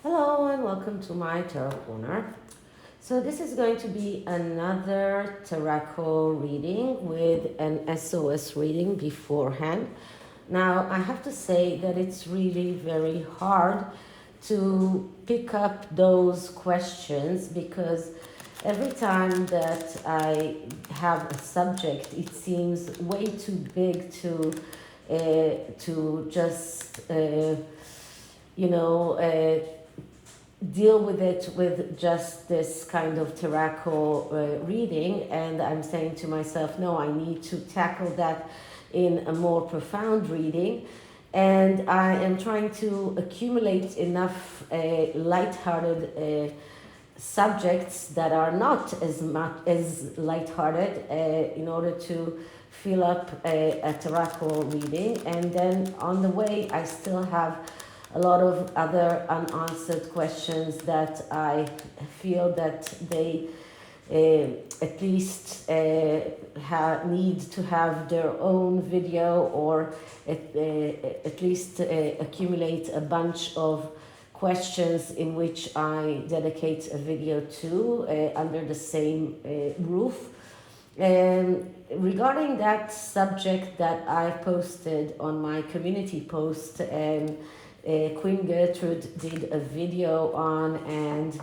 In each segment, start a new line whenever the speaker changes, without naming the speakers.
Hello and welcome to my Tarot Corner. So this is going to be another Tarako reading with an SOS reading beforehand. Now I have to say that it's really very hard to pick up those questions because every time that I have a subject, it seems way too big to just deal with it with just this kind of Tarako reading, and I'm saying to myself, no, I need to tackle that in a more profound reading, and I am trying to accumulate enough light-hearted subjects that are not as much as light-hearted in order to fill up a Tarako reading, and then on the way I still have a lot of other unanswered questions that I feel that they at least need to have their own video, or at least accumulate a bunch of questions in which I dedicate a video to under the same roof. Regarding that subject that I posted on my community post, Queen Gertrude did a video on, and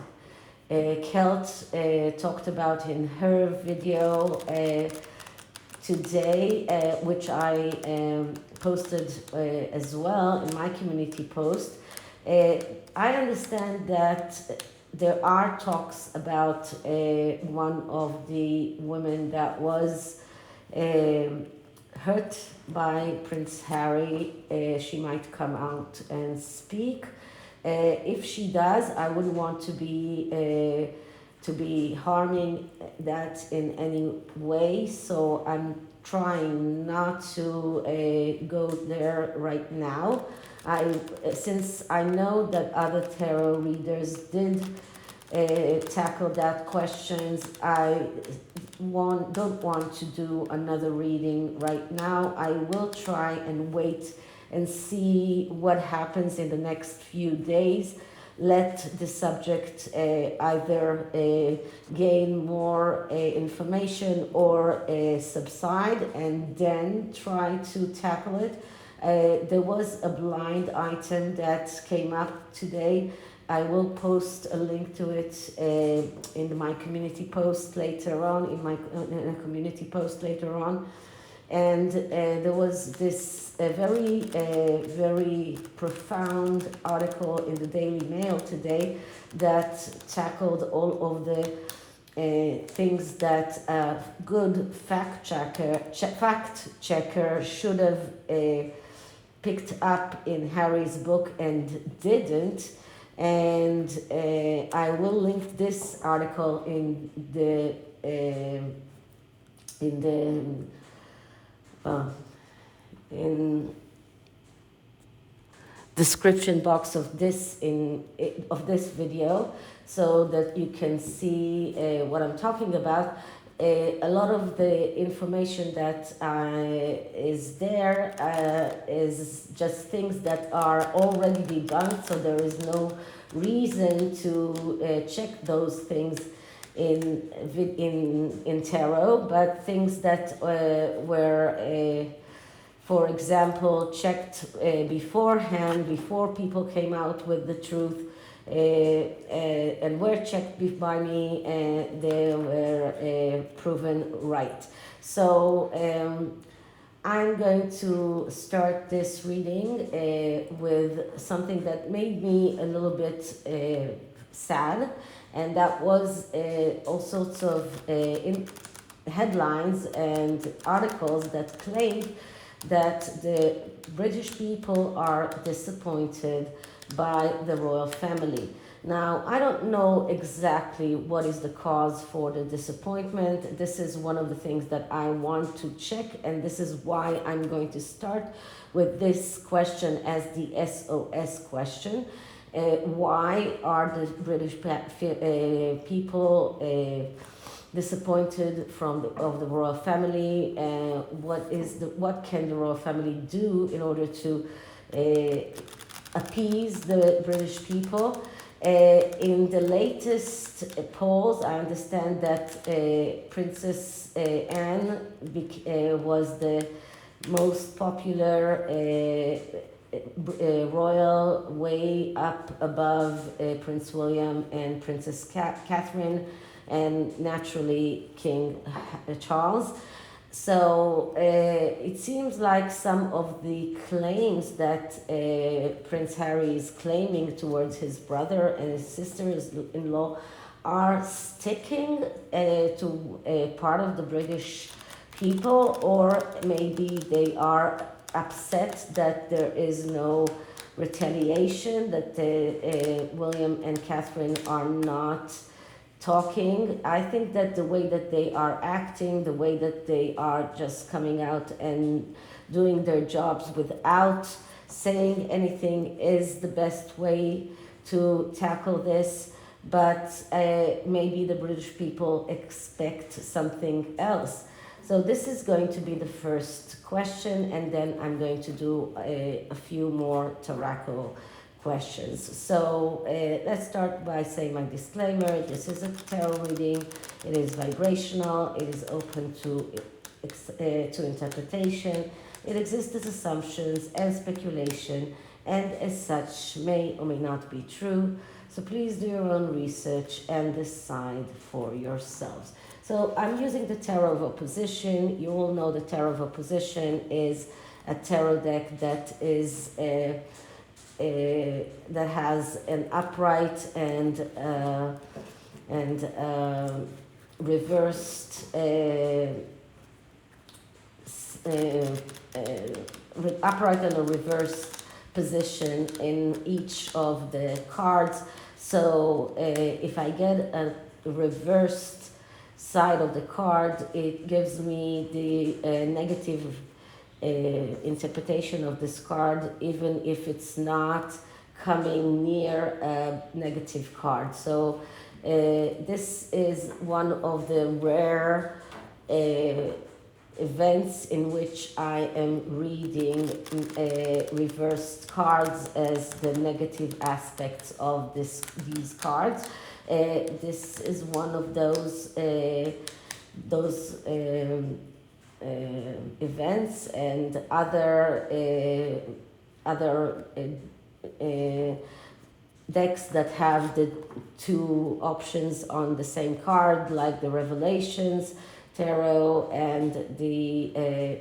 Kelt talked about in her video today, which I posted as well in my community post. I understand that there are talks about one of the women that was hurt by Prince Harry. She might come out and speak. If she does, I wouldn't want to be harming that in any way, so I'm trying not to go there right now. Since I know that other tarot readers did tackle that questions, I don't want to do another reading right now. I will try and wait and see what happens in the next few days. Let the subject either gain more information or subside, and then try to tackle it. There was a blind item that came up today. I will post a link to it in my community post later on, in a community post later on. And there was this very profound article in the Daily Mail today that tackled all of the things that a good fact checker should have picked up in Harry's book and didn't. And I will link this article in the in description box of this video, so that you can see what I'm talking about. A lot of the information that is there is just things that are already debunked, so there is no reason to check those things in tarot, but things that were for example checked beforehand, before people came out with the truth, and were checked by me, they were proven right. So I'm going to start this reading with something that made me a little bit sad, and that was all sorts of headlines and articles that claimed that the British people are disappointed by the royal family. Now, I don't know exactly what is the cause for the disappointment. This is one of the things that I want to check, and this is why I'm going to start with this question as the SOS question. Why are the British people disappointed of the royal family? What can the royal family do in order to appease the British people? In the latest polls, I understand that Princess Anne was the most popular royal, way up above Prince William and Princess Catherine, and naturally King Charles. So it seems like some of the claims that Prince Harry is claiming towards his brother and his sister-in-law are sticking to part of the British people, or maybe they are upset that there is no retaliation, that William and Catherine are not talking. I think that the way that they are acting, the way that they are just coming out and doing their jobs without saying anything is the best way to tackle this. But maybe the British people expect something else. So this is going to be the first question, and then I'm going to do a few more Tarako questions. So let's start by saying my disclaimer. This is a tarot reading. It is vibrational. It is open to interpretation. It exists as assumptions and speculation, and as such may or may not be true. So please do your own research and decide for yourselves. So I'm using the Tarot of Opposition. You all know the Tarot of Opposition is a tarot deck that is that has an upright and reversed upright and a reversed position in each of the cards. So if I get a reversed side of the card, it gives me the negative interpretation of this card, even if it's not coming near a negative card. So this is one of the rare events in which I am reading reversed cards as the negative aspects of these cards. This is one of those events, and other decks that have the two options on the same card, like the Revelations Tarot and the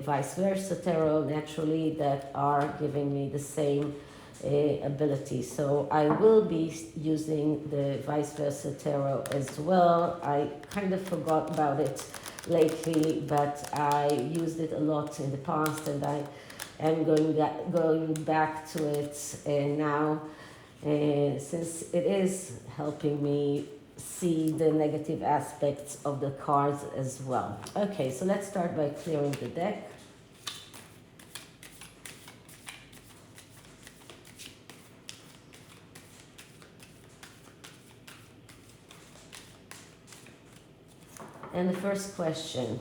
vice versa Tarot, naturally, that are giving me the same ability. So I will be using the vice versa Tarot as well. I kind of forgot about it lately, but I used it a lot in the past, and I am going back to it now, since it is helping me see the negative aspects of the cards as well. Okay, so let's start by clearing the deck. And the first question: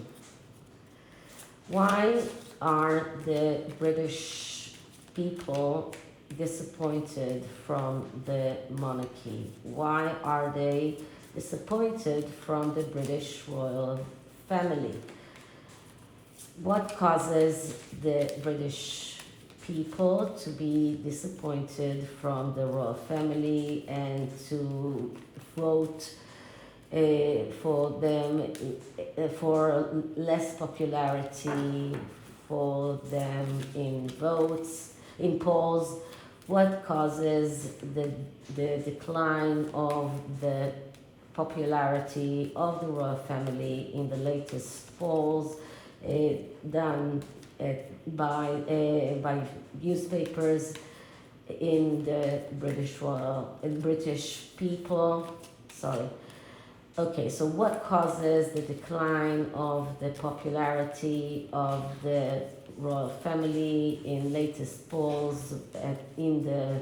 why are the British people disappointed from the monarchy? Why are they disappointed from the British royal family? What causes the British people to be disappointed from the royal family and to vote for them, for less popularity for them in votes, in polls? What causes the decline of the popularity of the royal family in the latest polls done by newspapers in the British people? Sorry. Okay, so what causes the decline of the popularity of the royal family in latest polls in the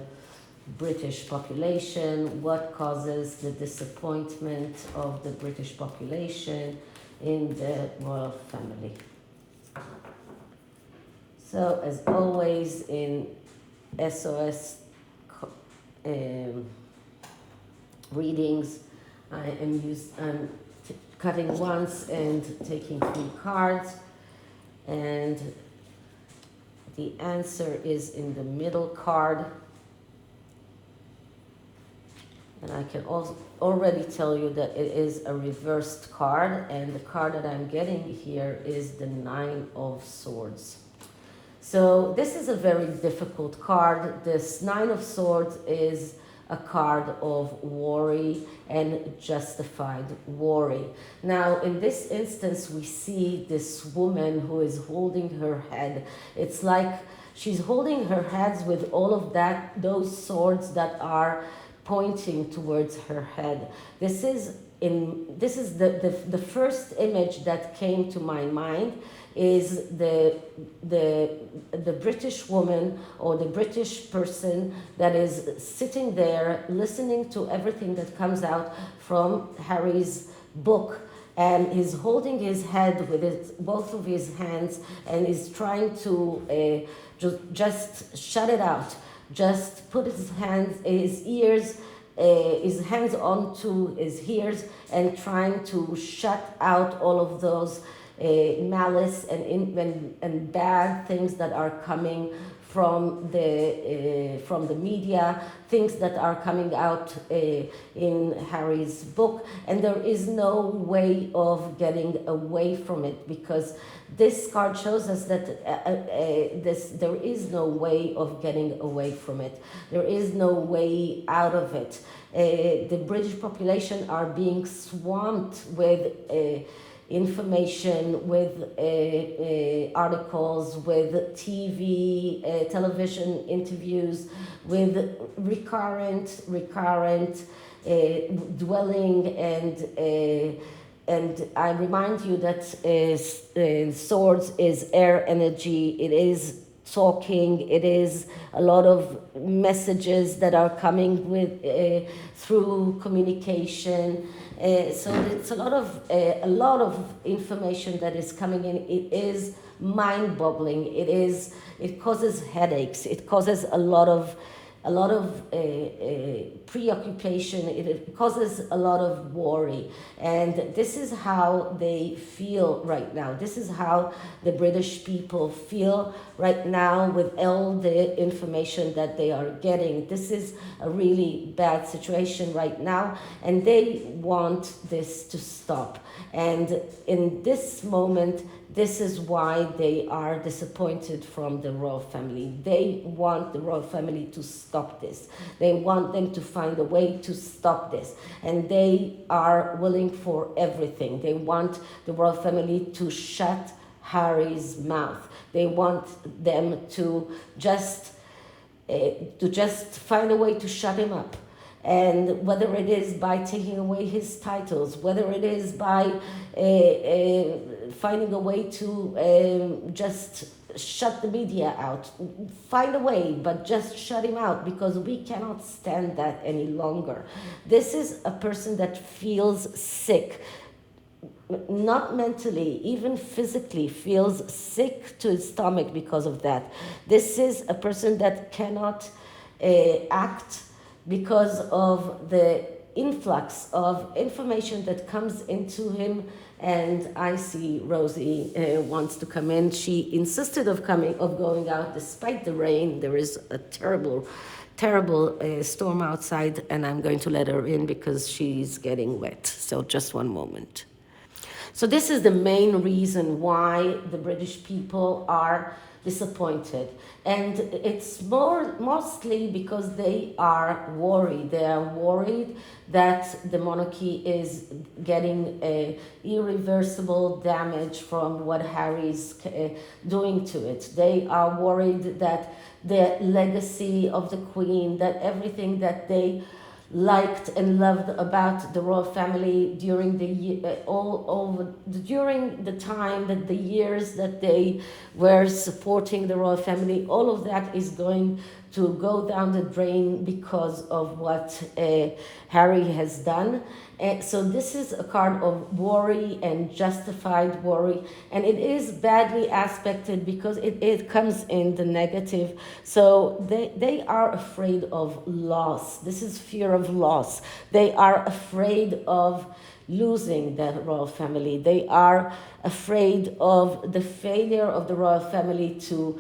British population? What causes the disappointment of the British population in the royal family? So, as always in SOS readings. I'm cutting once and taking 3 cards, and the answer is in the middle card. And I can also already tell you that it is a reversed card, and the card that I'm getting here is the 9 of Swords. So this is a very difficult card. This 9 of Swords is a card of worry and justified worry. Now, in this instance, we see this woman who is holding her head. It's like she's holding her head with all of those swords that are pointing towards her head. This is the first image that came to my mind is the British woman or the British person that is sitting there listening to everything that comes out from Harry's book, and he's holding his head with both of his hands and is trying to just shut it out. Just put his hands onto his ears and trying to shut out all of those malice and bad things that are coming from the media, things that are coming out in Harry's book, and there is no way of getting away from it, because this card shows us that there is no way of getting away from it. There is no way out of it. The British population are being swamped with information, with articles, with TV, television interviews, with recurrent dwelling, and I remind you that swords is air energy. It is talking. It is a lot of messages that are coming with through communication. So it's a lot of information that is coming in. It is mind-boggling. It causes headaches. It causes a lot of preoccupation. It causes a lot of worry, and this is how they feel right now. This is how the British people feel right now with all the information that they are getting. This is a really bad situation right now, and they want this to stop. And in this moment, this is why they are disappointed from the royal family. They want the royal family to stop this. They want them to find a way to stop this. And they are willing for everything. They want the royal family to shut Harry's mouth. They want them to just find a way to shut him up. And whether it is by taking away his titles, whether it is by finding a way to just shut the media out, find a way, but just shut him out, because we cannot stand that any longer. This is a person that feels sick, not mentally, even physically, feels sick to his stomach because of that. This is a person that cannot act because of the influx of information that comes into him. And I see Rosie wants to come in. She insisted of going out despite the rain. There is a terrible storm outside, and I'm going to let her in because she's getting wet. So just one moment. So this is the main reason why the British people are disappointed, and it's mostly because they are worried. They are worried that the monarchy is getting irreversible damage from what Harry's doing to it. They are worried that the legacy of the Queen, that everything that they liked and loved about the royal family during during the time, that the years that they were supporting the royal family, all of that is going to go down the drain because of what Harry has done. So this is a card of worry and justified worry, and it is badly aspected because it comes in the negative. So they are afraid of loss. This is fear of loss. They are afraid of losing the royal family. They are afraid of the failure of the royal family to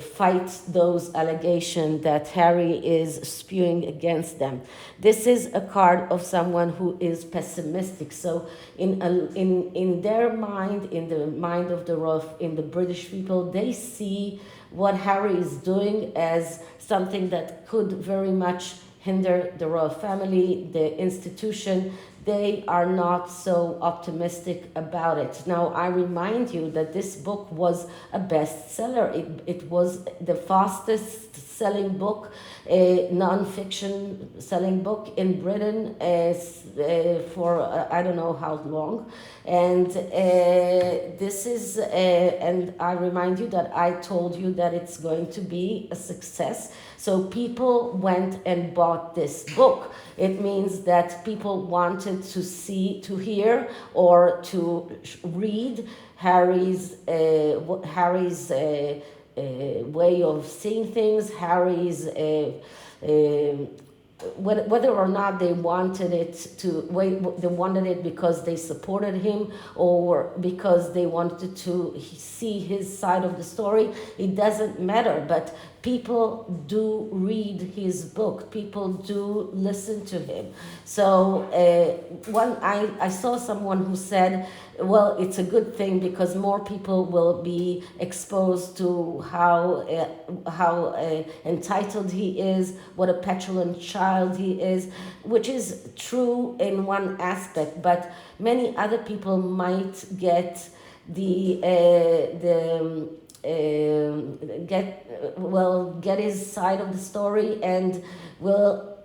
fight those allegations that Harry is spewing against them. This is a card of someone who is pessimistic. So in their mind, in the mind of the royal, in the British people, they see what Harry is doing as something that could very much hinder the royal family, the institution. They are not so optimistic about it. Now, I remind you that this book was a bestseller. It was the fastest selling book, a non-fiction selling book in Britain for I don't know how long. And this is, and I remind you that I told you that it's going to be a success. So people went and bought this book. It means that people wanted to see, to hear, or to read Harry's way of seeing things, Harry's whether or not they wanted it they wanted it because they supported him or because they wanted to see his side of the story. It doesn't matter, but people do read his book. People do listen to him. So I saw someone who said, well, it's a good thing because more people will be exposed to how entitled he is, what a petulant child he is, which is true in one aspect, but many other people might get get his side of the story and will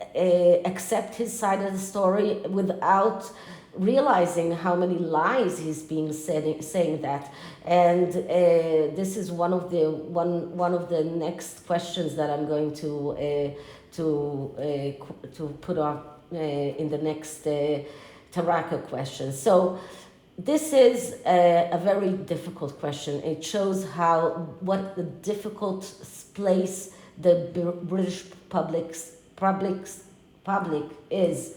accept his side of the story without realizing how many lies he's being saying that. And this is one of the next questions that I'm going to put up in the next Tarako question. So this is a very difficult question. It shows what the difficult place the British public is.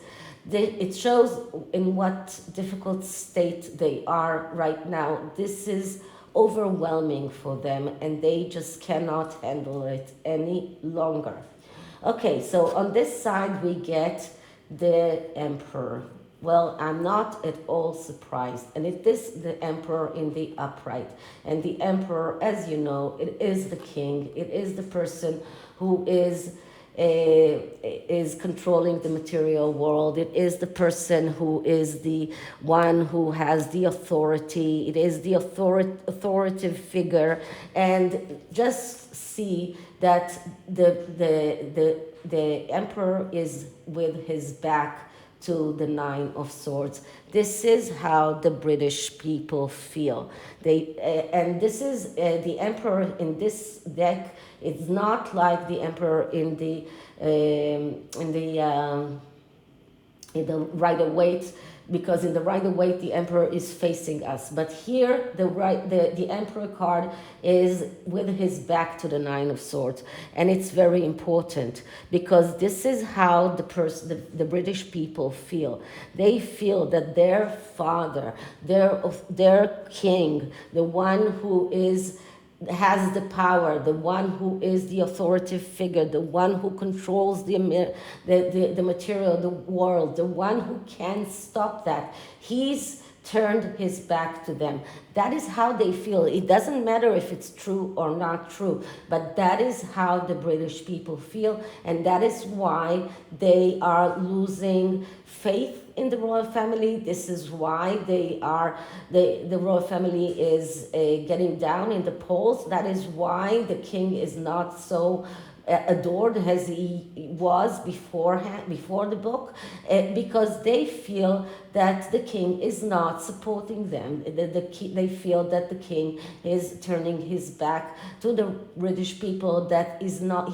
It shows in what difficult state they are right now. This is overwhelming for them and they just cannot handle it any longer. Okay, so on this side we get the emperor. Well, I'm not at all surprised. And it is the emperor in the upright. And the emperor, as you know, it is the king. It is the person who is controlling the material world. It is the person who is the one who has the authority. It is the authoritative figure. And just see that the emperor is with his back to the Nine of Swords. This is how the British people feel. And this is the emperor in this deck. It's not like the emperor in the Rider-Waite, because in the Rider-Waite the emperor is facing us, but here the emperor card is with his back to the Nine of Swords, and it's very important because this is how the British people feel. They feel that their father, their king, the one who has the power, the one who is the authoritative figure, the one who controls the material, the world, the one who can stop that. He's turned his back to them. That is how they feel. It doesn't matter if it's true or not true, but that is how the British people feel, and that is why they are losing faith in the royal family. This is why the royal family is getting down in the polls. That is why the king is not so adored as he was beforehand, before the book, because they feel that the king is not supporting them. They feel that the king is turning his back to the British people, that he's not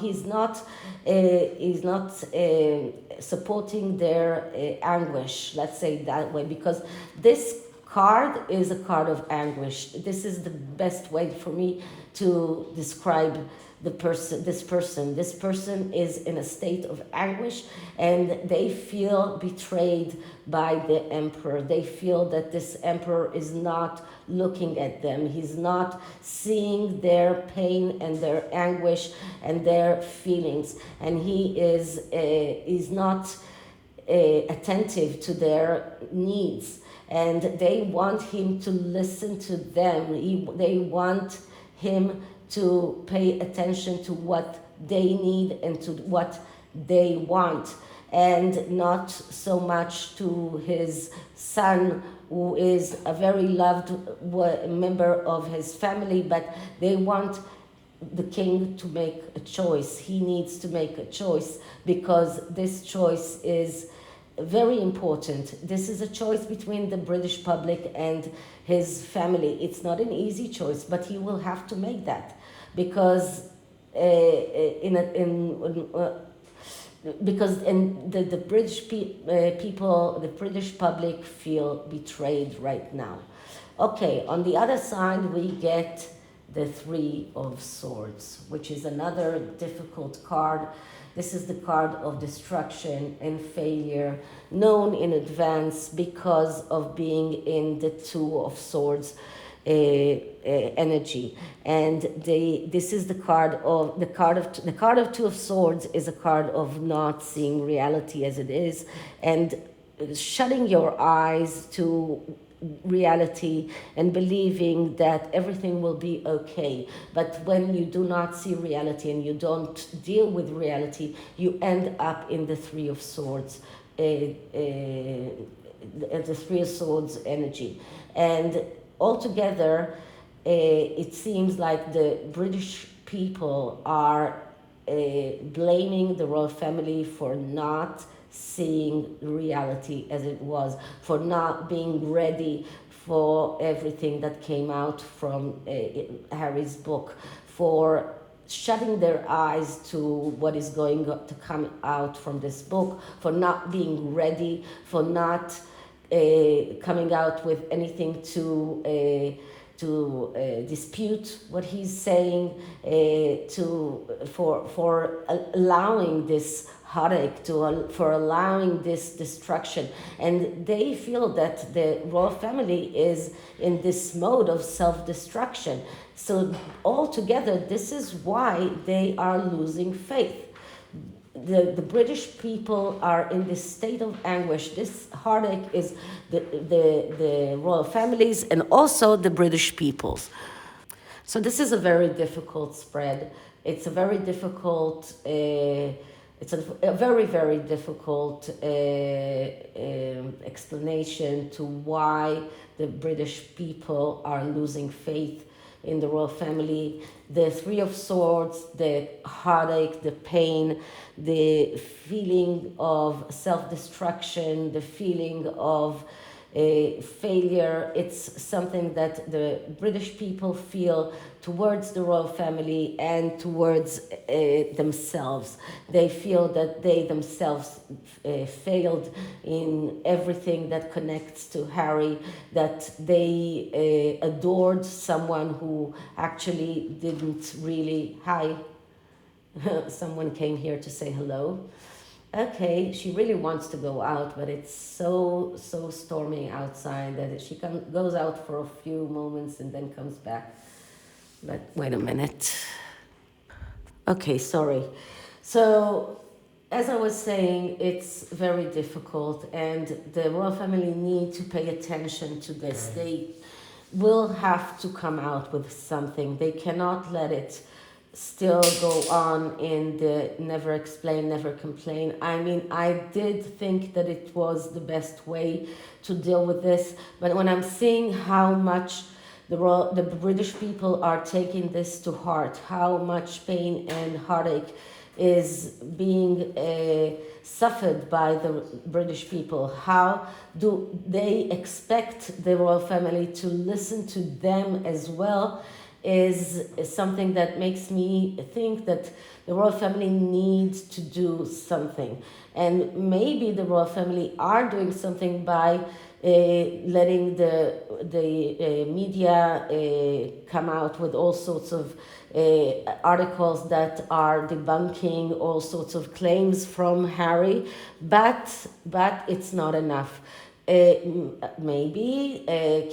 supporting their anguish, let's say that way, because this card is a card of anguish. This is the best way for me to describe this person is in a state of anguish, and they feel betrayed by the emperor. They feel that this emperor is not looking at them. He's not seeing their pain and their anguish and their feelings, and he is not attentive to their needs, and they want him to listen to them. They want him to pay attention to what they need and to what they want, and not so much to his son, who is a very loved member of his family, but they want the king to make a choice. He needs to make a choice, because this choice is very important. This is a choice between the British public and his family. It's not an easy choice, but he will have to make that, because the British people, the British public feel betrayed right now. Okay, on the other side we get the Three of Swords, which is another difficult card. This is the card of destruction and failure, known in advance because of being in the Two of Swords energy. And this is the card of Two of Swords is a card of not seeing reality as it is, and shutting your eyes to reality and believing that everything will be okay. But when you do not see reality and you don't deal with reality, you end up in the Three of Swords, the Three of Swords energy. And altogether, it seems like the British people are blaming the royal family for not seeing reality as it was, for not being ready for everything that came out from Harry's book, for shutting their eyes to what is going to come out from this book, for not being ready, for not coming out with anything to dispute what he's saying, for allowing this heartache, for allowing this destruction. And they feel that the royal family is in this mode of self-destruction. So altogether, this is why they are losing faith. The British people are in this state of anguish. This heartache is the royal families and also the British peoples. So this is a very difficult spread. It's a very difficult, it's a very, very difficult explanation to why the British people are losing faith in the royal family. The Three of Swords, the heartache, the pain, the feeling of self-destruction, the feeling of failure. It's something that the British people feel towards the royal family and towards themselves. They feel that they themselves failed in everything that connects to Harry, that they adored someone who actually didn't really... Hi, someone came here to say hello. Okay, she really wants to go out, but it's so stormy outside that she goes out for a few moments and then comes back. But wait a minute. Okay, sorry. So, as I was saying, it's very difficult, and the royal family need to pay attention to this. They will have to come out with something. They cannot let it still go on in the never explain, never complain. I mean, I did think that it was the best way to deal with this, but when I'm seeing how much the British people are taking this to heart, how much pain and heartache is being suffered by the British people. How do they expect the royal family to listen to them as well is something that makes me think that the royal family needs to do something. And maybe the royal family are doing something by letting the media come out with all sorts of articles that are debunking all sorts of claims from Harry, but it's not enough. Maybe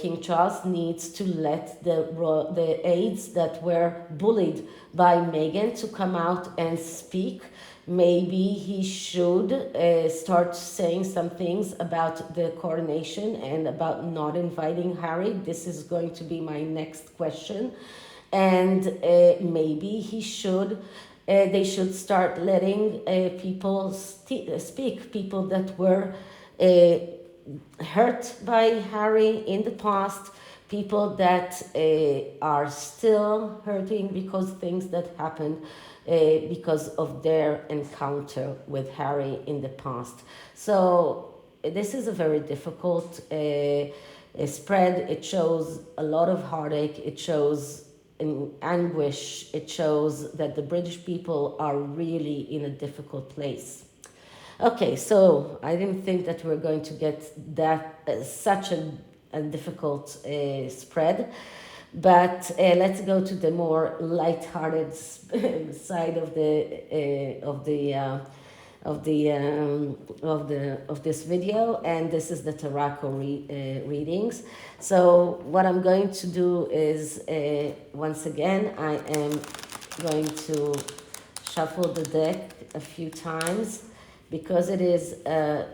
King Charles needs to let the aides that were bullied by Meghan to come out and speak. Maybe he should start saying some things about the coronation and about not inviting Harry. This is going to be my next question. And maybe he should, they should start letting people speak, people that were hurt by Harry in the past, people that are still hurting because things that happened because of their encounter with Harry in the past. So this is a very difficult spread. It shows a lot of heartache. It shows anguish. It shows that the British people are really in a difficult place. Okay, so I didn't think that we're going to get that such a difficult spread, but let's go to the more light-hearted side of this video, and this is the Tarako readings. So what I'm going to do is once again I am going to shuffle the deck a few times. Because it is a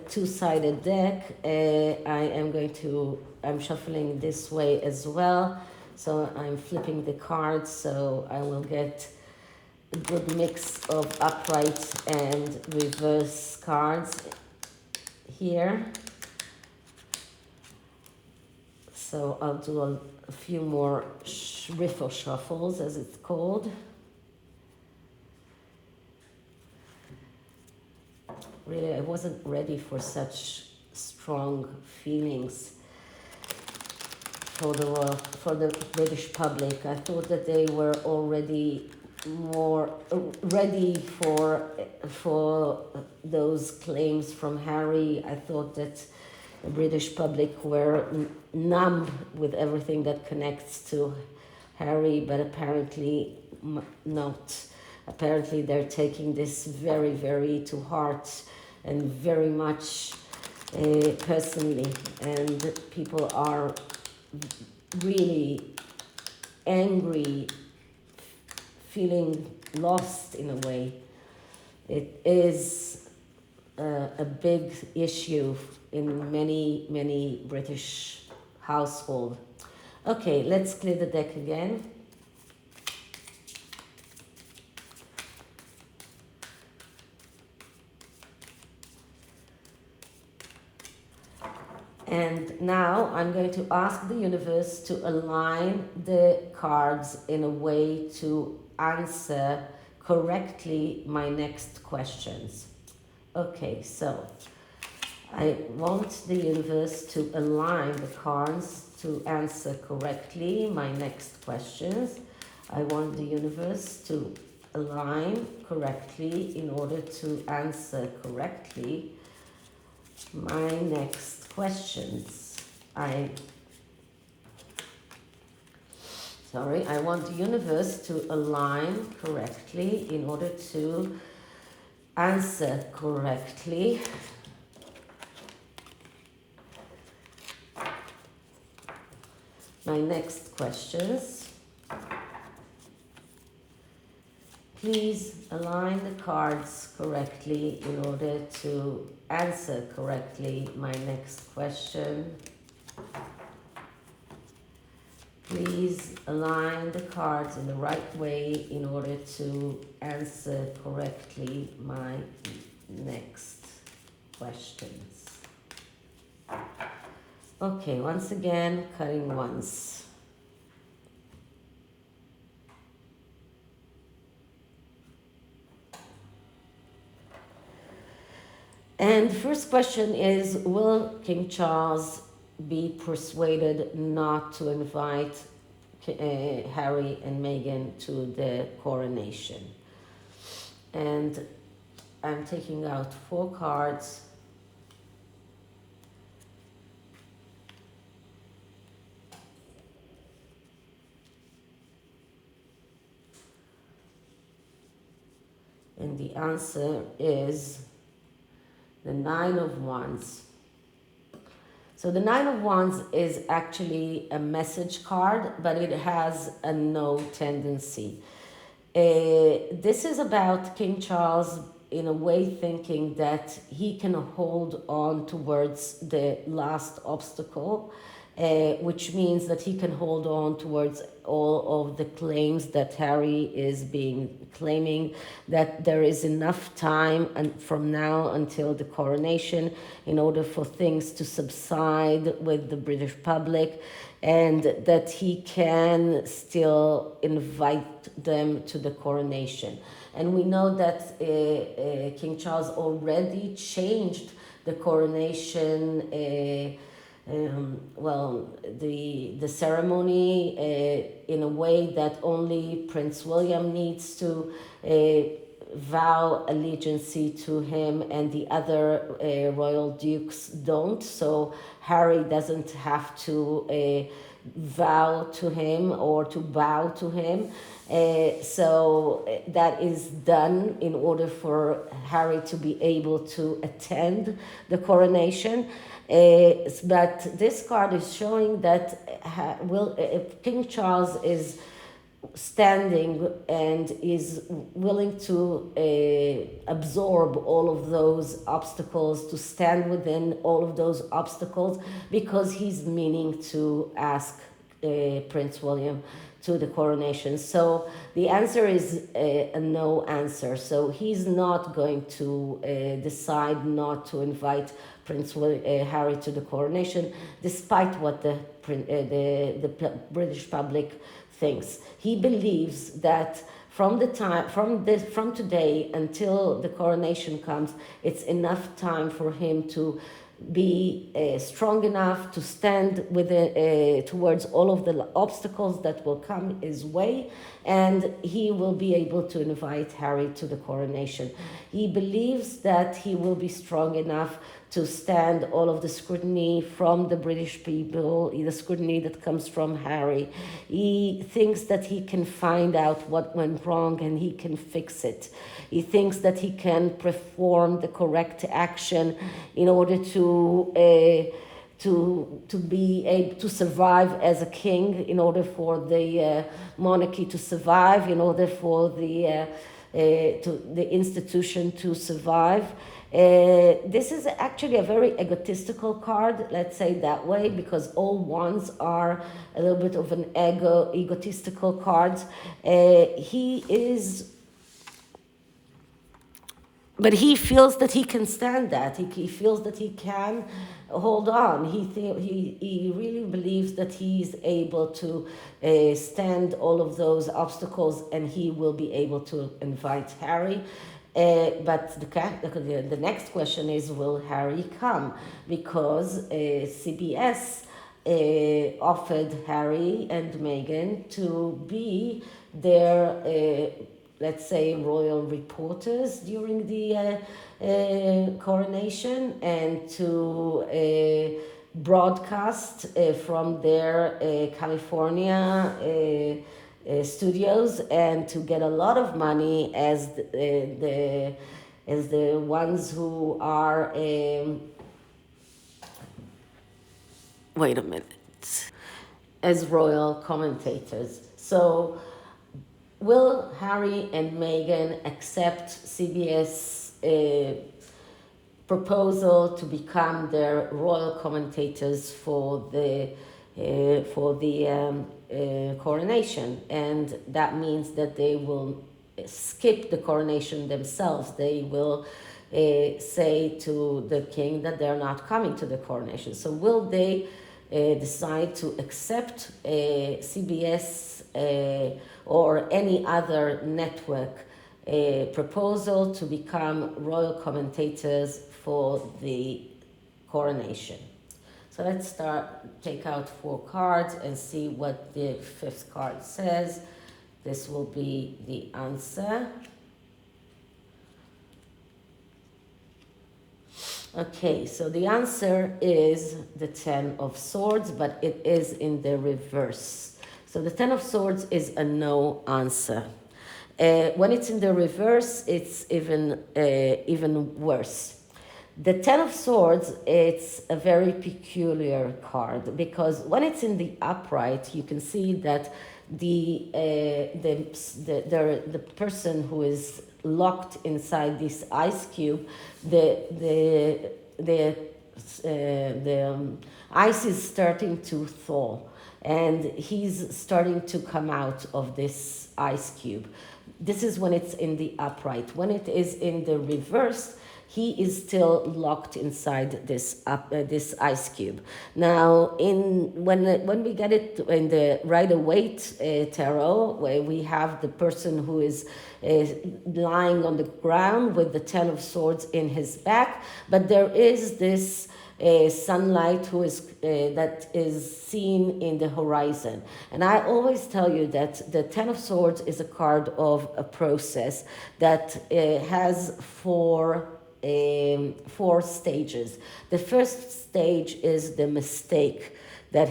two-sided deck, I'm shuffling this way as well. So I'm flipping the cards, so I will get a good mix of upright and reverse cards here. So I'll do a few more riffle shuffles, as it's called. Really, I wasn't ready for such strong feelings for the British public. I thought that they were already more ready for those claims from Harry. I thought that the British public were numb with everything that connects to Harry, but apparently not. Apparently they're taking this very, very to heart and very much personally, and people are really angry, feeling lost in a way. It is a big issue in many British households. Okay, let's clear the deck again. And now I'm going to ask the universe to align the cards in a way to answer correctly my next questions. Okay, so I want the universe to align the cards to answer correctly my next questions. I want the universe to align correctly in order to answer correctly my next questions. I want the universe to align correctly in order to answer correctly my next questions. Please align the cards correctly in order to answer correctly my next question. Please align the cards in the right way in order to answer correctly my next questions. Okay, once again, cutting once. And the first question is, will King Charles be persuaded not to invite Harry and Meghan to the coronation? And I'm taking out 4 cards. And the answer is the 9 of Wands. So the 9 of Wands is actually a message card, but it has a no tendency. This is about King Charles in a way thinking that he can hold on towards the last obstacle, which means that he can hold on towards all of the claims that Harry is claiming, that there is enough time and from now until the coronation in order for things to subside with the British public, and that he can still invite them to the coronation. And we know that King Charles already changed the coronation, the ceremony in a way that only Prince William needs to vow allegiance to him, and the other royal dukes don't. So Harry doesn't have to vow to him or to bow to him. So that is done in order for Harry to be able to attend the coronation. But this card is showing that King Charles is standing and is willing to absorb all of those obstacles, to stand within all of those obstacles, because he's meaning to ask Prince William to the coronation. So the answer is a no answer. So he's not going to decide not to invite Harry to the coronation, despite what the British public thinks. He believes that from today until the coronation comes, it's enough time for him to be strong enough to stand towards all of the obstacles that will come his way, and he will be able to invite Harry to the coronation. He believes that he will be strong enough to stand all of the scrutiny from the British people, the scrutiny that comes from Harry. He thinks that he can find out what went wrong and he can fix it. He thinks that he can perform the correct action in order to be able to survive as a king, in order for the monarchy to survive, in order for the institution to survive. This is actually a very egotistical card, let's say that way, because all wands are a little bit of an egotistical card. But he feels that he can stand that. He feels that he can hold on. He really believes that he's able to stand all of those obstacles, and he will be able to invite Harry. But the next question is, will Harry come? Because CBS offered Harry and Meghan to be their let's say, royal reporters during the coronation, and to broadcast from their California studios, and to get a lot of money as the ones who are wait a minute, as royal commentators. So will Harry and Meghan accept CBS proposal to become their royal commentators for the coronation? And that means that they will skip the coronation themselves. They will say to the king that they're not coming to the coronation. So will they decide to accept CBS or any other network a proposal to become royal commentators for the coronation. So let's take out 4 cards and see what the 5th card says. This will be the answer. Okay, so the answer is the 10 of Swords, but it is in the reverse. So the 10 of Swords is a no answer. When it's in the reverse, it's even worse. The 10 of Swords, it's a very peculiar card, because when it's in the upright, you can see that the person who is locked inside this ice cube, the ice is starting to thaw, and he's starting to come out of this ice cube. This is when it's in the upright. When it is in the reverse, he is still locked inside this ice cube. Now, when we get it in the Rider-Waite tarot, where we have the person who is lying on the ground with the 10 of Swords in his back, but there is this sunlight that is seen in the horizon. And I always tell you that the 10 of Swords is a card of a process that has 4 stages. The first stage is the mistake that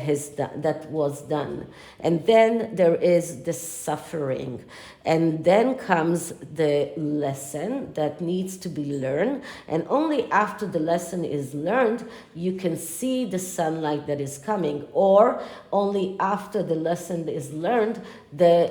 was done, and then there is the suffering, and then comes the lesson that needs to be learned, and only after the lesson is learned you can see the sunlight that is coming, or only after the lesson is learned the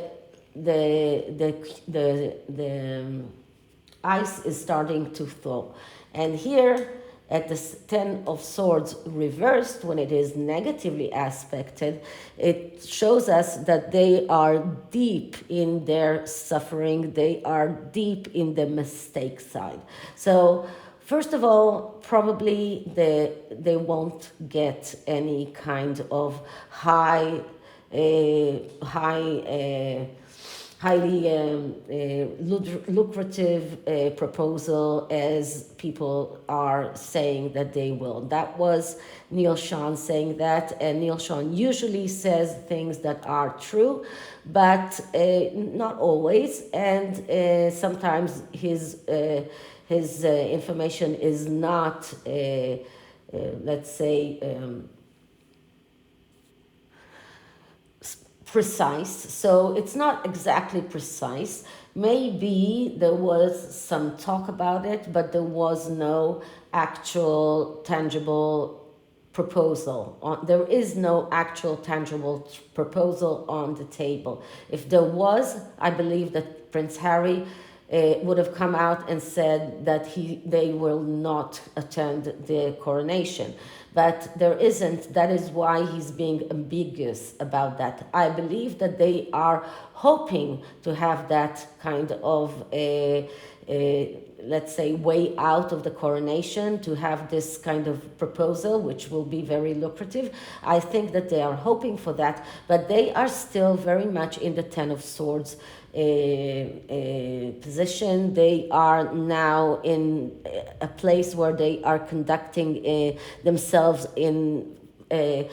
ice is starting to thaw. And here at the 10 of Swords reversed, when it is negatively aspected, it shows us that they are deep in their suffering, they are deep in the mistake side. So first of all, probably they won't get any kind of highly lucrative proposal as people are saying that they will. That was Neil Sean saying that, and Neil Sean usually says things that are true, but not always, and sometimes his information is not, let's say, precise. So it's not exactly precise. Maybe there was some talk about it, but there was no actual tangible proposal. There is no actual tangible proposal on the table. If there was, I believe that Prince Harry would have come out and said that they will not attend the coronation. But there isn't. That is why he's being ambiguous about that. I believe that they are hoping to have that kind of let's say, way out of the coronation, to have this kind of proposal, which will be very lucrative. I think that they are hoping for that, but they are still very much in the 10 of Swords position. They are now in a place where they are conducting themselves in a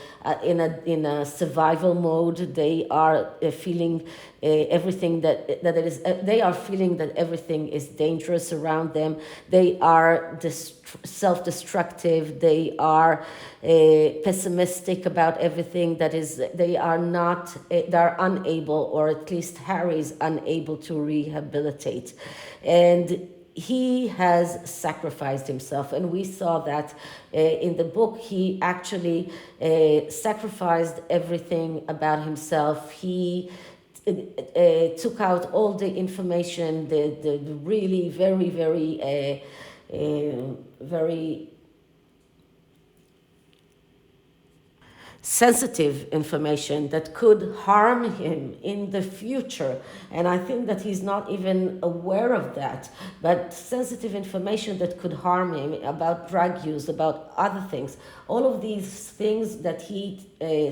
survival mode. They are feeling everything that it is. They are feeling that everything is dangerous around them. They are self-destructive. They are pessimistic about everything. That is, they are not. They are unable, or at least Harry's unable to rehabilitate, and he has sacrificed himself, and we saw that in the book. He actually sacrificed everything about himself. He took out all the information, the really very, very, very sensitive information that could harm him in the future. And I think that he's not even aware of that. But sensitive information that could harm him about drug use, about other things, all of these things that he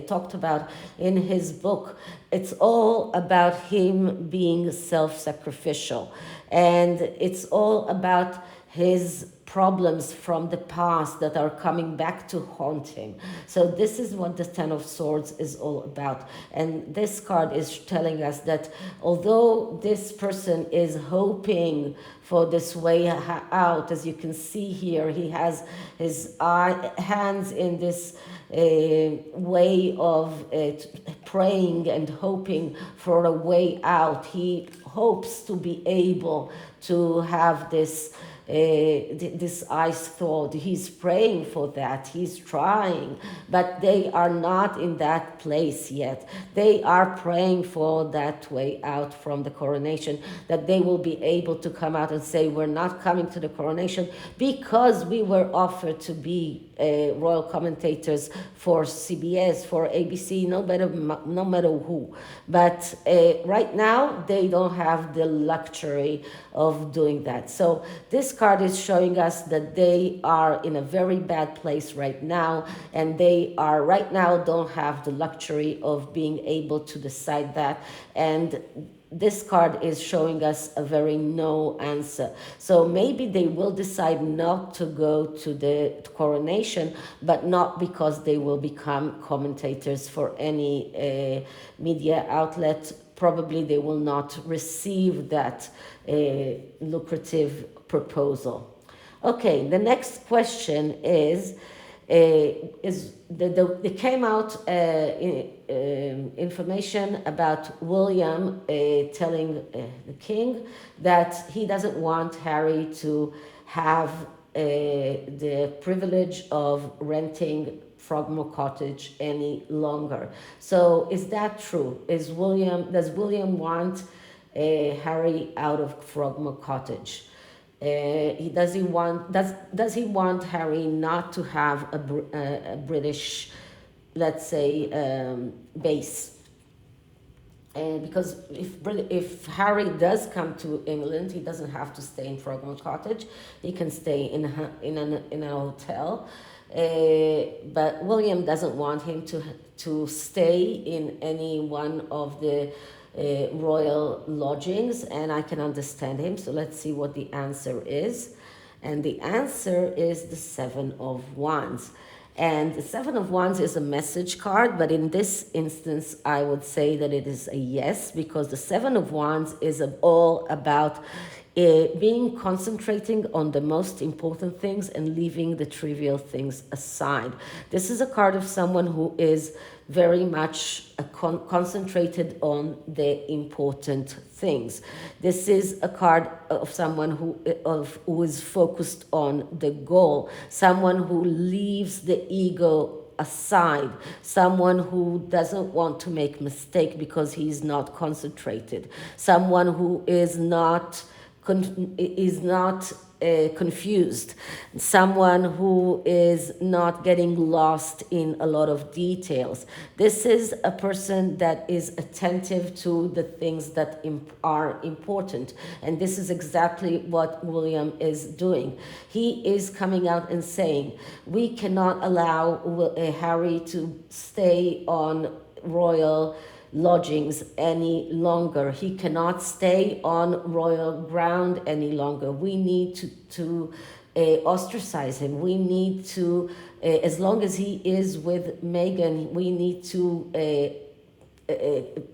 talked about in his book, it's all about him being self-sacrificial. And it's all about his problems from the past that are coming back to haunt him. So this is what the Ten of Swords is all about. And this card is telling us that although this person is hoping for this way out, as you can see here, he has his hands in this way of praying and hoping for a way out. He hopes to be able to have this ice thought. He's praying for that. He's trying, but they are not in that place yet. They are praying for that way out from the coronation, that they will be able to come out and say, we're not coming to the coronation because we were offered to be royal commentators for CBS, for ABC, no matter who. But right now, they don't have the luxury of doing that. So this card is showing us that they are in a very bad place right now, and they are right now don't have the luxury of being able to decide that. And this card is showing us a very no answer. So maybe they will decide not to go to the coronation, but not because they will become commentators for any media outlet. Probably they will not receive that lucrative proposal. Okay, the next question is there came out information about William telling the king that he doesn't want Harry to have the privilege of renting Frogmore Cottage any longer. So is that true? Does William want Harry out of Frogmore Cottage? Does he want Harry not to have a British, let's say, base? Because if Harry does come to England, he doesn't have to stay in Frogmore Cottage. He can stay in a hotel. But William doesn't want him to stay in any one of the royal lodgings, and I can understand him. So let's see what the answer is. And the answer is the Seven of Wands. And the Seven of Wands is a message card, but in this instance, I would say that it is a yes, because the Seven of Wands is all about being concentrating on the most important things and leaving the trivial things aside. This is a card of someone who is very much concentrated on the important things. This is a card of someone who is focused on the goal, someone who leaves the ego aside, someone who doesn't want to make mistake because he's not concentrated, someone who is not confused, someone who is not getting lost in a lot of details. This is a person that is attentive to the things that are important, and this is exactly what William is doing. He is coming out and saying, we cannot allow Harry to stay on royal lodgings any longer. He cannot stay on royal ground any longer. We need to ostracize him. We need to, as long as he is with Meghan, we need to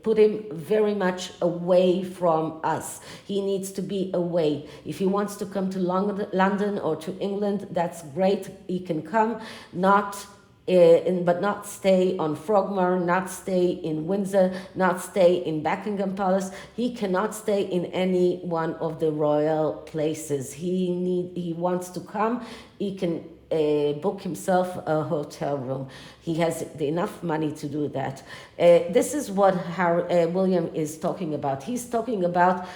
put him very much away from us. He needs to be away. If he wants to come to London or to England, that's great. He can come, but not stay on Frogmore, not stay in Windsor, not stay in Buckingham Palace. He cannot stay in any one of the royal places. He wants to come. He can book himself a hotel room. He has enough money to do that. This is what William is talking about. He's talking about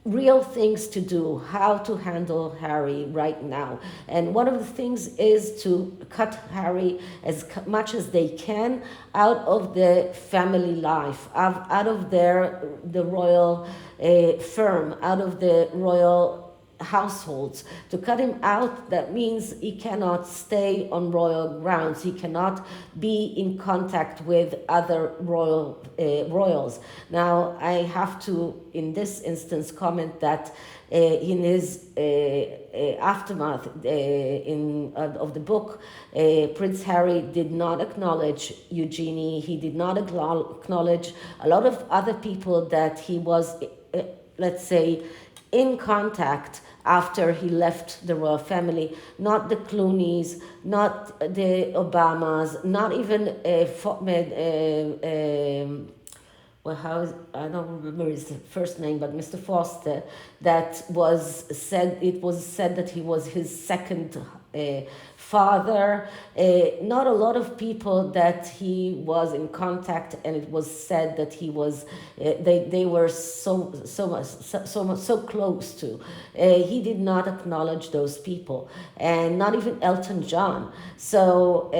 real things to do, how to handle Harry right now. And one of the things is to cut Harry as much as they can out of the family life, out of the royal firm, out of the royal households. To cut him out, that means he cannot stay on royal grounds. He cannot be in contact with other royals. Now, I have to, in this instance, comment that in his aftermath of the book, Prince Harry did not acknowledge Eugenie. He did not acknowledge a lot of other people that he was, let's say, in contact after he left the royal family. Not the Clooneys, not the Obamas, not even I don't remember his first name, but Mr. Foster, it was said that he was his second father. Not a lot of people that he was in contact, and it was said that he was, they were so close to. He did not acknowledge those people, and not even Elton John. So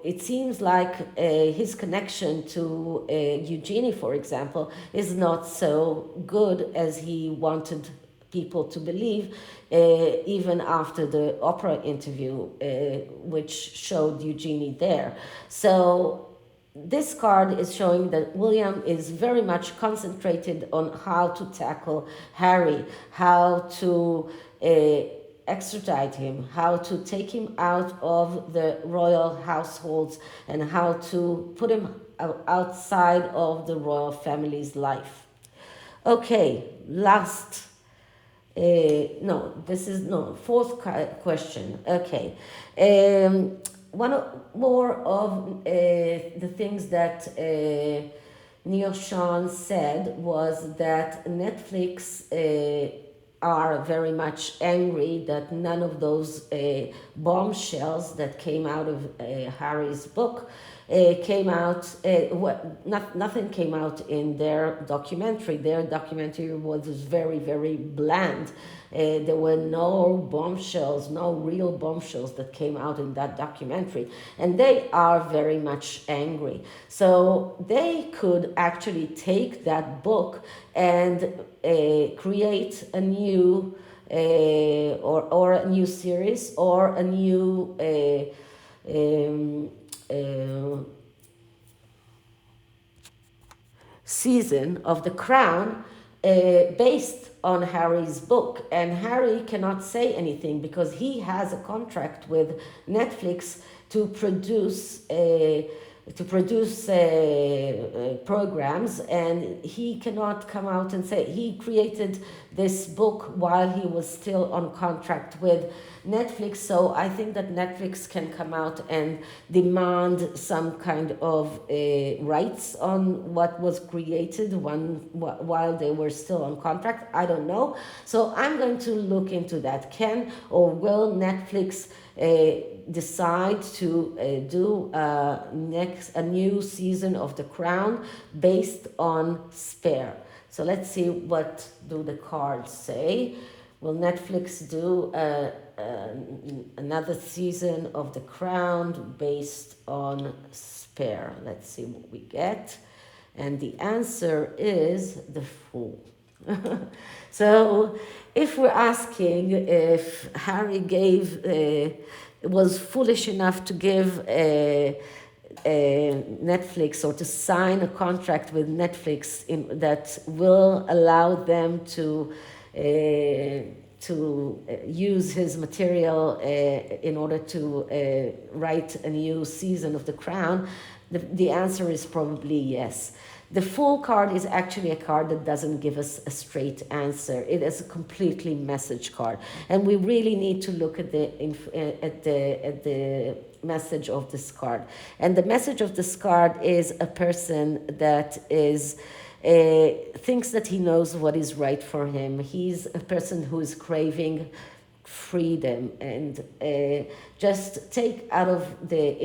it seems like his connection to Eugenie, for example, is not so good as he wanted people to believe, even after the Oprah interview, which showed Eugenie there. So this card is showing that William is very much concentrated on how to tackle Harry, how to extradite him, how to take him out of the royal households, and how to put him outside of the royal family's life. Okay, fourth question. Okay. One more of the things that Neil Sean said was that Netflix are very much angry that none of those bombshells that came out of Harry's book came out, nothing came out in their documentary. Their documentary was very, very bland. There were no bombshells, no real bombshells that came out in that documentary. And they are very much angry. So they could actually take that book and create a new or a new series or a new season of The Crown based on Harry's book. And Harry cannot say anything because he has a contract with Netflix to produce programs, and he cannot come out and say he created this book while he was still on contract with Netflix. So I think that Netflix can come out and demand some kind of rights on what was created while they were still on contract. I don't know. So I'm going to look into that. Can or will Netflix decide to do a new season of The Crown based on Spare? So let's see, what do the cards say? Will Netflix do another season of The Crown based on Spare? Let's see what we get. And the answer is the Fool. So if we're asking if Harry was foolish enough to give Netflix or to sign a contract with Netflix that will allow them to use his material in order to write a new season of The Crown, the answer is probably yes. The Fool card is actually a card that doesn't give us a straight answer. It is a completely message card, and we really need to look at the message of this card. And the message of this card is a person that is thinks that he knows what is right for him. He's a person who is craving freedom, and just take out of the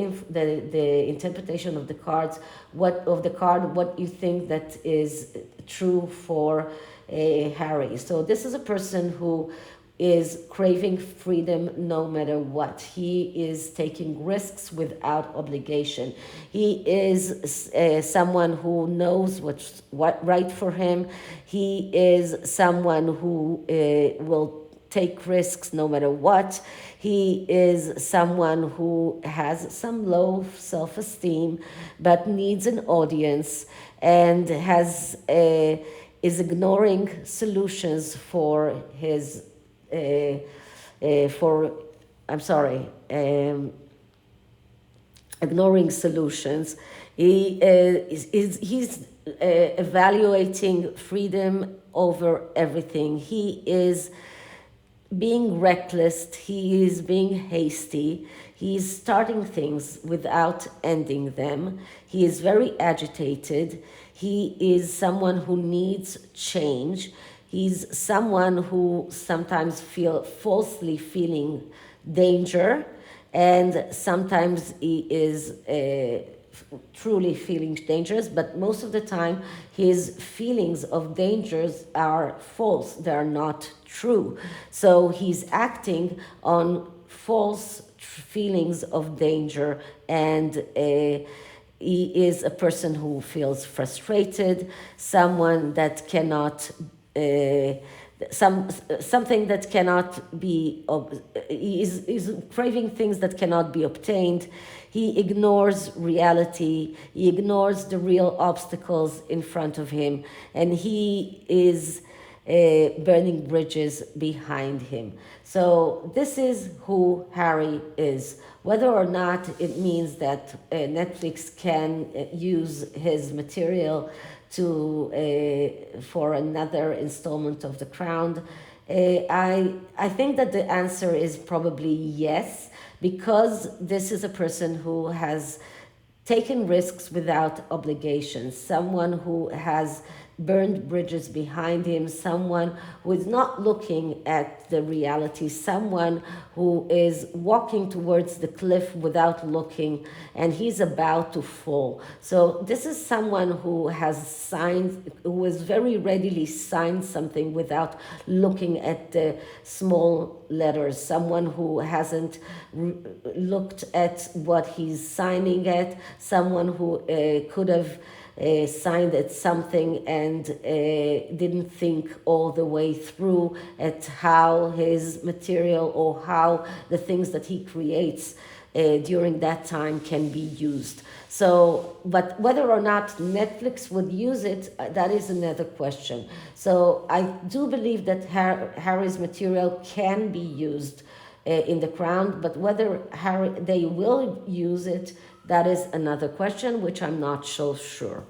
interpretation of the cards, what you think that is true for Harry. So this is a person who is craving freedom no matter what. He is taking risks without obligation. He is someone who knows what right for him. He is someone who will take risks no matter what. He is someone who has some low self-esteem but needs an audience, and is ignoring solutions for his for I'm sorry, ignoring solutions. He's evaluating freedom over everything. He is being reckless, he is being hasty, he's starting things without ending them, he is very agitated, he is someone who needs change, he's someone who sometimes falsely feeling danger, and sometimes he is truly feeling dangerous, but most of the time his feelings of dangers are false, they are not true. So he's acting on false feelings of danger, and he is a person who feels frustrated, someone that cannot something that cannot be is craving things that cannot be obtained. He ignores reality, he ignores the real obstacles in front of him, and he is burning bridges behind him. So this is who Harry is. Whether or not it means that Netflix can use his material for another installment of The Crown, I think that the answer is probably yes, because this is a person who has taken risks without obligations, someone who has burned bridges behind him, someone who is not looking at the reality, someone who is walking towards the cliff without looking, and he's about to fall. So this is someone who has very readily signed something without looking at the small letters, someone who hasn't looked at what he's signing at, someone who could have signed at something and didn't think all the way through at how his material or how the things that he creates during that time can be used. So, but whether or not Netflix would use it, that is another question. So I do believe that Harry's material can be used in The Crown, but whether they will use it, that is another question, which I'm not so sure.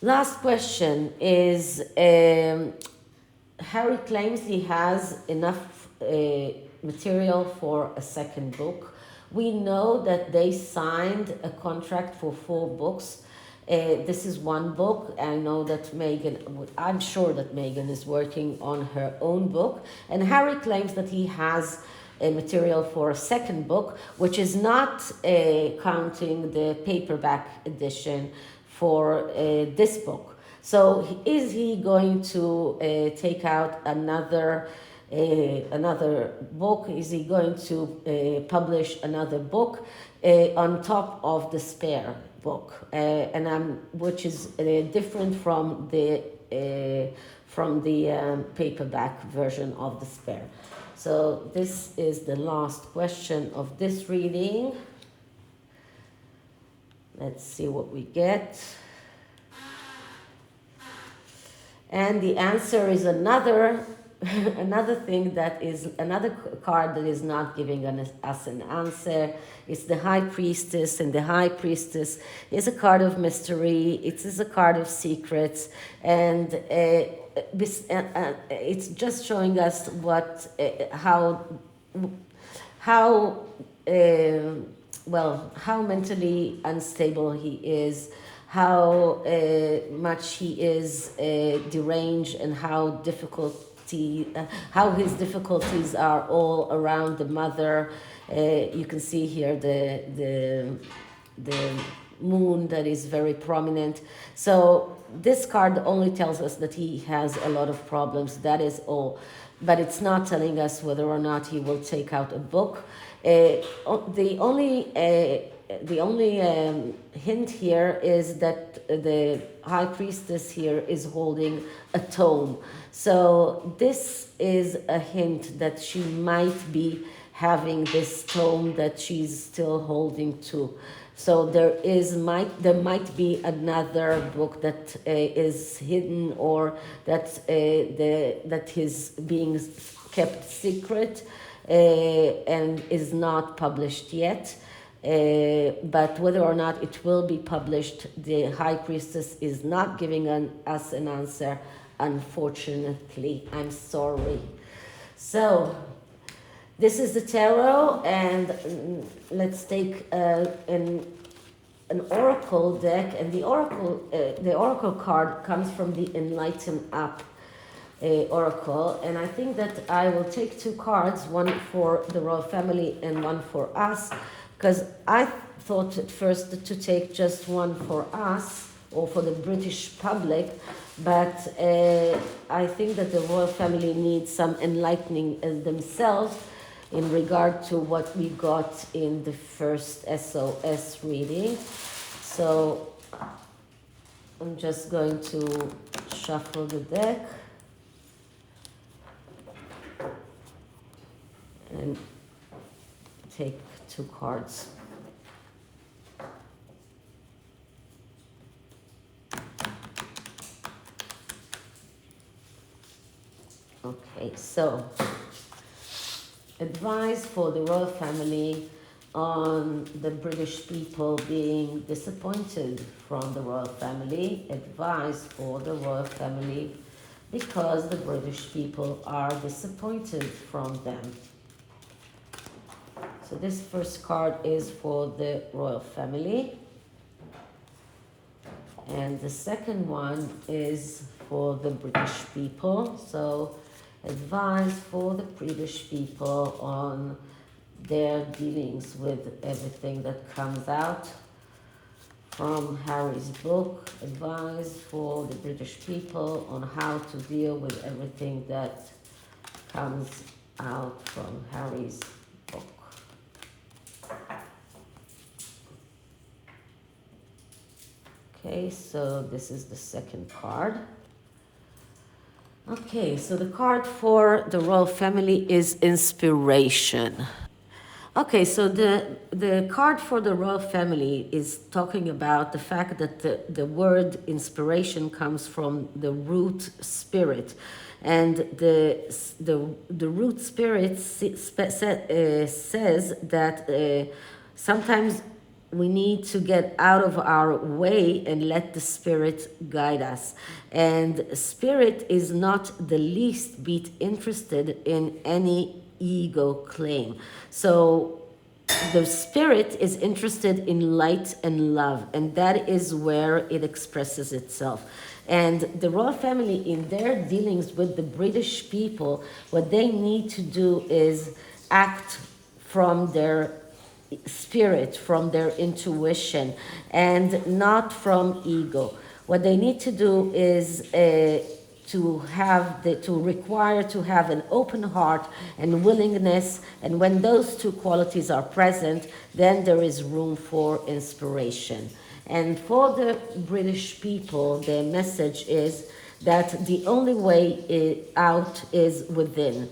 Last question is, Harry claims he has enough material for a second book. We know that they signed a contract for 4 books. This is 1 book. I know that I'm sure that Meghan is working on her own book. And Harry claims that he has material for a second book, which is not counting the paperback edition for this book. So is he going to take out another book? Is he going to publish another book on top of the spare book, which is different from the paperback version of the spare? So this is the last question of this reading. Let's see what we get. And the answer is another thing that is another card that is not giving us an answer. It's the High Priestess, and the High Priestess is a card of mystery. It is a card of secrets, and it's just showing us how mentally unstable he is, how much he is deranged, and how difficult how his difficulties are all around the mother. You can see here the moon that is very prominent. So this card only tells us that he has a lot of problems. That is all. But it's not telling us whether or not he will take out a book. The only hint here is that the high priestess here is holding a tome. So this is a hint that she might be having this tome that she's still holding to. So there might be another book that is hidden, or that is being kept secret and is not published yet. But whether or not it will be published, the High Priestess is not giving us an answer, unfortunately. I'm sorry. So this is the tarot, and let's take an oracle deck, and the oracle card comes from the Enlighten app oracle, and I think that I will take two cards, one for the royal family and one for us, because I thought at first to take just one for us or for the British public, but I think that the royal family needs some enlightening themselves in regard to what we got in the first SOS reading. So I'm just going to shuffle the deck and take two cards. Okay, so advice for the royal family on the British people being disappointed from the royal family. Advice for the royal family because the British people are disappointed from them. So this first card is for the royal family. And the second one is for the British people. So advice for the British people on their dealings with everything that comes out from Harry's book. Advice for the British people on how to deal with everything that comes out from Harry's book. Okay, so this is the second card. Okay, so the card for the royal family is inspiration. Okay, so the card for the royal family is talking about the fact that the word inspiration comes from the root spirit. And the root spirit says that sometimes we need to get out of our way and let the spirit guide us. And spirit is not the least bit interested in any ego claim. So the spirit is interested in light and love, and that is where it expresses itself. And the royal family, in their dealings with the British people, what they need to do is act from their spirit, from their intuition, and not from ego. What they need to do is to require to have an open heart and willingness, and when those two qualities are present, then there is room for inspiration. And for the British people, their message is that the only way out is within.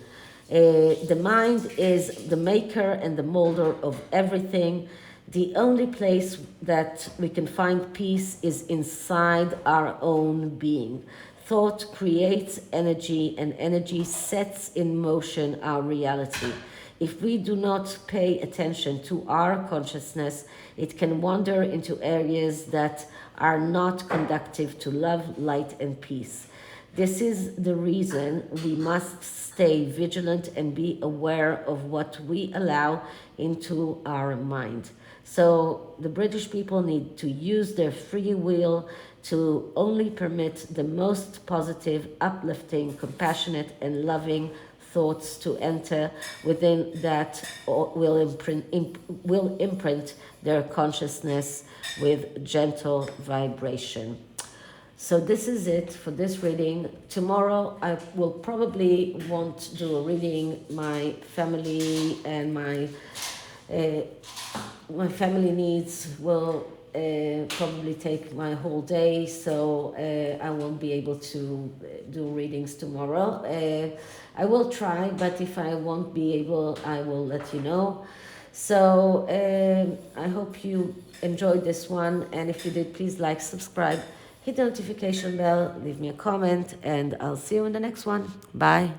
The mind is the maker and the molder of everything. The only place that we can find peace is inside our own being. Thought creates energy, and energy sets in motion our reality. If we do not pay attention to our consciousness, it can wander into areas that are not conducive to love, light, and peace. This is the reason we must stay vigilant and be aware of what we allow into our mind. So the British people need to use their free will to only permit the most positive, uplifting, compassionate, and loving thoughts to enter within that will imprint their consciousness with gentle vibration. So this is it for this reading. Tomorrow I will probably want to do a reading. My family and my family needs will probably take my whole day, so I won't be able to do readings tomorrow. I will try, but if I won't be able, I will let you know. So I hope you enjoyed this one, and if you did, please like, subscribe, hit the notification bell, leave me a comment, and I'll see you in the next one. Bye.